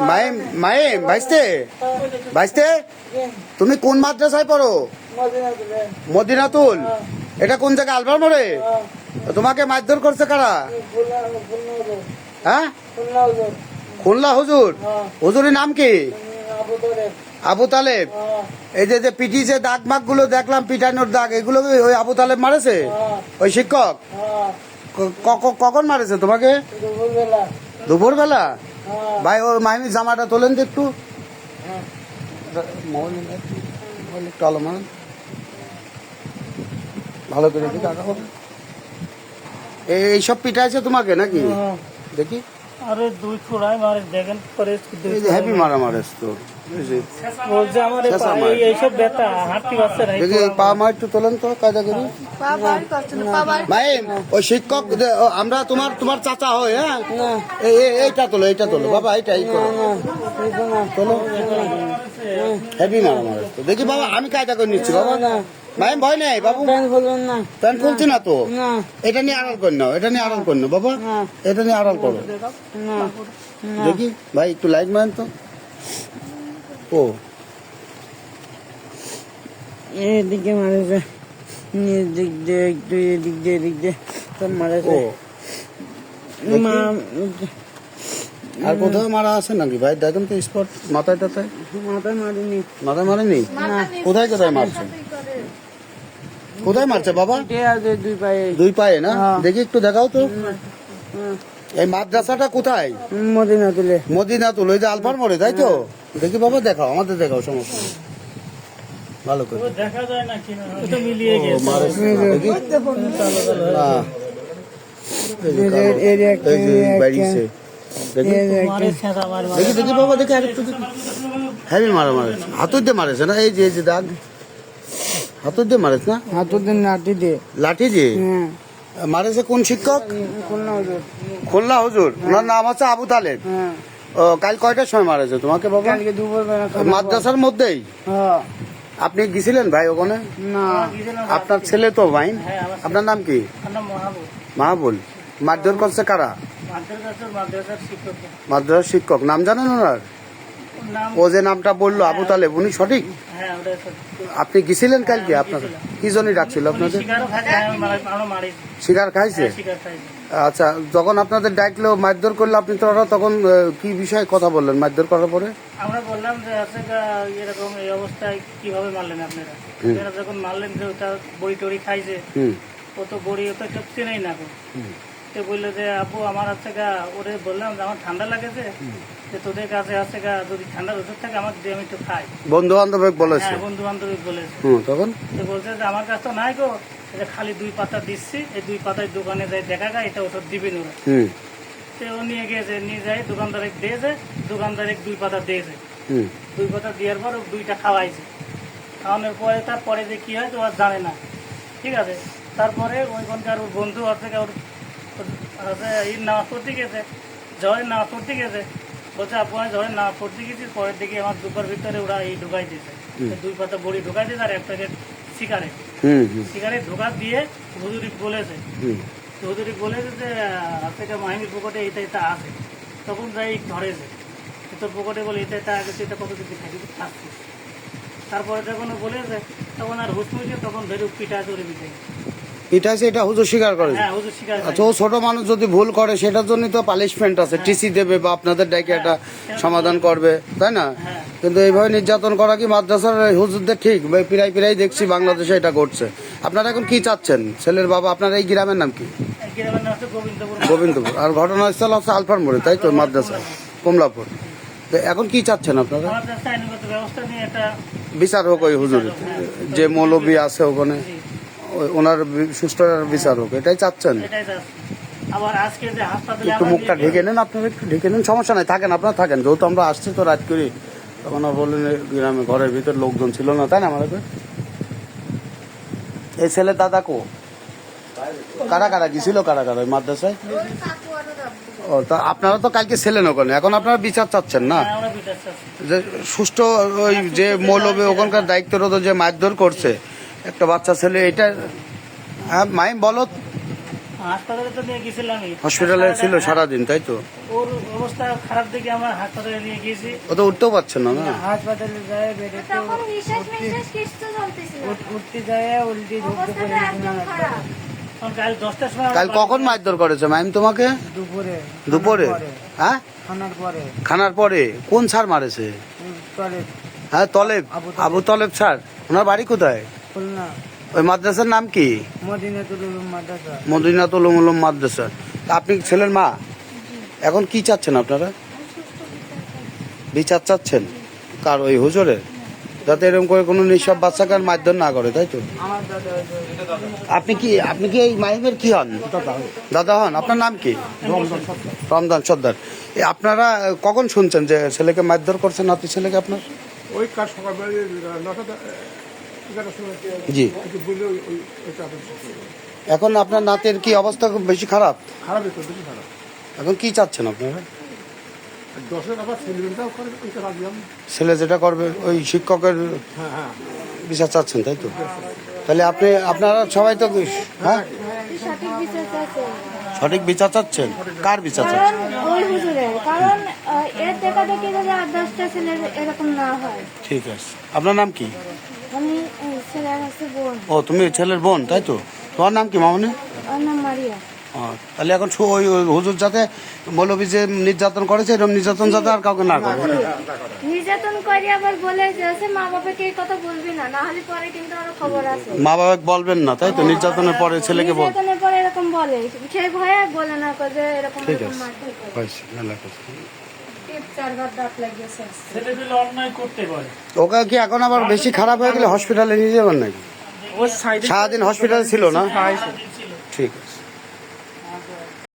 Mime mime ভাইস্তে ভাইস্তে তুমি কোন মাদ্রাসায় পড়ো? মদিনাতুল। এটা কোন জায়গা? আলবার মোড়ে। তোমাকে মারধর করছে কারা? হ্যাঁ, খুলনা হুজুর। হুজুরের নাম কি? আবু তালেব। এই যে যে পিটিছে দাগ মাগ গুলো দেখলাম, পিটানোর দাগ, এগুলো কি ওই আবু তালেব মারেছে? ওই শিক্ষক কখন মারেছে তোমাকে? দুপুর বেলা। ভাই ওর মাইমি জামাটা তোলেন তো একটু, ভালো করে এইসব পিটাইছে তোমাকে নাকি? দেখি আরে দুই খোড়ায় মারে দেখেন পরে হেভি মারা মারেছ তো। বলছে আমার এইসব ব্যথা হাঁটতে পারছে না। দেখি পা মার একটু তোলেন তো কায়দা করি। ভাই ওই শিক্ষক আমরা তোমার তোমার চাচা হয়। হ্যাঁ, এইটা তোলো, এইটা তোলো বাবা, এইটা এই করো তোলো। হেভি মারা মারেছ তো। দেখি বাবা আমি কায়দা করে নিচ্ছি বাবা। ভাই ভয় নেই বাবু, প্যান্ট খুলছি না তো। এটা নিয়ে আড়াল কর নাও, এটা নিয়ে আড়াল কর নাও বাবা, এটা নিয়ে আড়াল করো। দেখি ভাই একটু লাইট মারেন তো। ও এদিকে মারেছে, দিক দিয়ে একটু এদিক দিয়ে এদিক দিয়ে সব মারেছে। আর কোথাও মারা আছে নাকি ভাই? দেখেন তো স্পট মাথায় টাথায়। মাথায় মারিনি। মাথায় মারেনি? কোথায় কোথায় মারছে? কোথায় মারছে বাবা? দুই পায়ে। দুই পায়ে না? দেখি একটু দেখাও তো। এই মাদ্রাসাটা কোথায়? মদিনাতুলে। মদিনাতুল, ওই যে আলফার মোড়ে, তাই তো? দেখি বাবা দেখাও, আমাদের দেখাও, সমস্যা নেই, ভালো করে দেখা যায় না কি না মিলিয়ে গেছে। দেখি দেখি বাবা, দেখি আরেকটু দেখি। হেভি মারা মারেছে, হাতুর দিয়ে মারেছে না? এই যে এই যে দাগ, হাতুর দিয়ে মারেছে না? হাতুর দিয়ে লাঠি দিয়ে। লাঠি দিয়ে মারেছে। কোন শিক্ষক? খুলনা হুজুর। ওনার নাম হচ্ছে আবু তালেব। ও কাল কয়টার সময় মারেছে তোমাকে বাবা? মাদ্রাসার মধ্যেই। আপনি গেছিলেন ভাই ওখানে? না। আপনার ছেলে তো ভাই। আপনার নাম কি? মাহবুল। মারধর করছে কারা? মাদ্রাসার শিক্ষক। নাম জানেন ওনার? ও যে নামটা বললো আবু তালেব, উনি সঠিক? আপনি গেছিলেন কালকে? আপনার কি জন্য ডাকছিল আপনাদের? শিকার খাইছে? আচ্ছা, যখন আপনাদের ডাকলো মারধর করলো, আপনি তো তখন কি বিষয়ে কথা বললেন মারধর করার পরে? আমরা বললাম যে এরকম এই অবস্থায় কিভাবে মারলেন আপনারা? আপনারা যখন মারলেন যে ওটা বড়ি টড়ি খাইছে, ও তো বড়ি ওটা চেনেই না। তো বললো যে আপু আমার হচ্ছে গা, ওরে বললাম যে আমার ঠান্ডা লাগেছে, যে তোদের কাছে আছে গা যদি ঠান্ডার ওষুধ থাকে আমার দিয়ে আমি একটু খাই। বন্ধু বান্ধব বলেছে? বন্ধু বান্ধব বলেছে। তখন বলছে যে আমার কাছে তো নাই গো, এটা খালি 2 পাতা দিচ্ছি, এই 2 পাতায় দোকানে যাই দেখা গা এটা ওষুধ দিবেন ওরা। তো ও নিয়ে গিয়েছে, নিয়ে যায় দোকানদারে দিয়েছে, দোকানদারে 2 পাতা দিয়েছে। 2 পাতা দেওয়ার পর 2টা খাওয়াইছে। খাওয়ানোর পরে তারপরে যে কি হয় তো আর জানে না, ঠিক আছে। তারপরে ওইখানকার ওর বন্ধু ওর থেকে ওর ঈদ নামাজ পড়তে গেছে, জয়ের নামাজ পড়তে গেছে। বলছে আপু আমি জয়ের নামাজ পড়তে গেছি, পরের দিকে আমার দুপার ভিতরে ওরা এই ঢুকাই দিয়েছে, 2 পাতা বড়ি ঢুকাই দিয়েছে আর 1 প্যাকেট সিগারেট ঢোকা দিয়ে হুজুরি বলেছে। হুজুরি বলেছে যে আপনাকে মাহিমির পকেটে এটা এটা আছে। তখন যাই ধরেছে, তোর পকেটে বলে এটা এটা আগে এটা কত কিছু খাই থাকছে। তারপরে যখন বলেছে তখন আর হুশ মুছে, তখন ধরে পিঠা চড়ে পিঠে এটা আছে, এটা হুজুর স্বীকার করে। আচ্ছা, ও ছোট মানুষ যদি ভুল করে সেটার জন্য তো পানিশমেন্ট আছে, টিসি দেবে বা আপনাদের ডাকে একটা সমাধান করবে, তাই না? কিন্তু এইভাবে নির্যাতন করা কি মাদ্রাসার হুজুরদের ঠিক? পিরাই পিরাই দেখছি বাংলাদেশে এটা ঘটছে। আপনারা এখন কি চাচ্ছেন? ছেলের বাবা, আপনার এই গ্রামের নাম কি? গোবিন্দপুর। আর ঘটনাস্থল হচ্ছে আলফার মোড়ে, তাই তো? মাদ্রাসা কমলাপুর। এখন কি চাচ্ছেন আপনারা? বিচার হোক ওই হুজুরের, যে মৌলবী আছে ওখানে, ওনার সুষ্ঠু বিচার হোক, এটাই চাচ্ছেন? একটু মুখটা ঢেকে নেন, আপনারা একটু ঢেকে নেন, সমস্যা নাই, থাকেন আপনারা থাকেন। যেহেতু আমরা আসছি তো রাত করি, তখন বললেন গ্রামে ঘরের ভিতর লোকজন ছিল না, তাই না? আমাদের এই ছেলে দাদা কো কারা কারা গেছিল, কারা কারা ওই মাদ্রাসায়? ও, তা আপনারা তো কালকে ছিলেন ওখানে, এখন আপনারা বিচার চাচ্ছেন না? যে সুষ্ঠু ওই যে মৌলবী ওখানকার দায়িত্বরত যে মারধর করছে একটা বাচ্চা ছেলে, এটা হ্যাঁ মাইম বলো। হাসপাতালে তো নিয়ে গেছিলামই। হসপিটালে ছিল সারাদিন, তাই তো? ওর অবস্থা খারাপ দেখে আমরা হাসপাতালে নিয়ে গেছি। ও তো উঠতেও পারছে না, না? হাসপাতালে যায় বেডে তো তখন নিঃশ্বাস নিঃশ্বাস কিছু চলতেছিল না। উঠতে যায় উল্টি ঢুকতে অবস্থাটা একদম খারাপ। তখন কাল 10টার সময় কাল কখন মারধর করেছে মাইম তোমাকে? দুপুরে দুপুরে? হ্যাঁ, খানার পরে খানার পরে। কোন স্যার মারেছে? টয়লেট হ্যাঁ, তলেব, আবু তলেব স্যার। ওনার বাড়ি কোথায়? খুলনা ওই মাদ্রাসার নাম কি? মদিনাতুল উলুম মাদ্রাসা। মদিনাতুল উলুম মাদ্রাসা। তা আপনি ছেলের মা, এখন কি চাচ্ছেন আপনারা? বিচার চাচ্ছেন কার? ওই হুজুরের, যাতে এরকম করে কোনো নিঃসব বাচ্চাকে আর মারধর না করে, তাই তো? আমার দাদা আপনি কি এই মাহিমের কি হন? দাদা হন। আপনার নাম কি? রমজান সর্দার। আপনারা কখন শুনছেন যে ছেলেকে মারধর করছে, নাতি ছেলেকে আপনার? ওই কাজ সকালবেলা 9টা 11টার সময় জি। একটু বললে ওইটা আপনার এখন আপনার নাতির কি অবস্থা? খুব বেশি খারাপ? খারাপ একটু বেশি খারাপ। এখন কি চাচ্ছেন আপনারা? 10-এর আবার সেলিব্রেটটাও করে ওইটা রাজি আমি। ছেলে যেটা করবে ওই শিক্ষকের হ্যাঁ হ্যাঁ বিচার চাচ্ছেন, তাই তো? তাহলে আপনারা সবাই তো, হ্যাঁ, সঠিক বিচার চাচ্ছে। সঠিক বিচার চাচ্ছেন? কার বিচার কারণ চাচ্ছেন? ওই হুজুরের, কারণ এর দেখা দেখি যদি 8-10টা ছেলের এরকম না হয়। ঠিক আছে। আপনার নাম কি? আমি ছেলের আছে বোন, ও, তুমি ছেলের বোন, তাই তো? তোমার নাম কি মামনি? ওর নাম মারিয়া। তাহলে এখন ওই হুজুর যাতে মৌলবী যে নির্যাতন করেছে, এরকম নির্যাতন যাতে আর কাউকে না করে। নির্যাতন করে আবার বলে যে মা বাবাকে এই কথা বলবি না, না হলে পরে কিন্তু আরো খবর আছে। মা বাবা বলবেন না, তাই তো? নির্যাতনের পরে ছেলেকে বল। নির্যাতনের পরে এরকম বলে, সেই ভয়ে বলে না যে এরকম ঠিক এরকম আছে। মারধর করে। হয়েছে, ভালো কথা। চারবার দাঁত লাগিয়েছে। ছেলেপিলে অন্যায় করতে পারে। ওকে কি এখন আবার বেশি খারাপ হয়ে গেলে হসপিটালে নিয়ে যাবেন নাকি? ওর সাইডে সারাদিন হসপিটালে ছিল না? ঠিক আছে।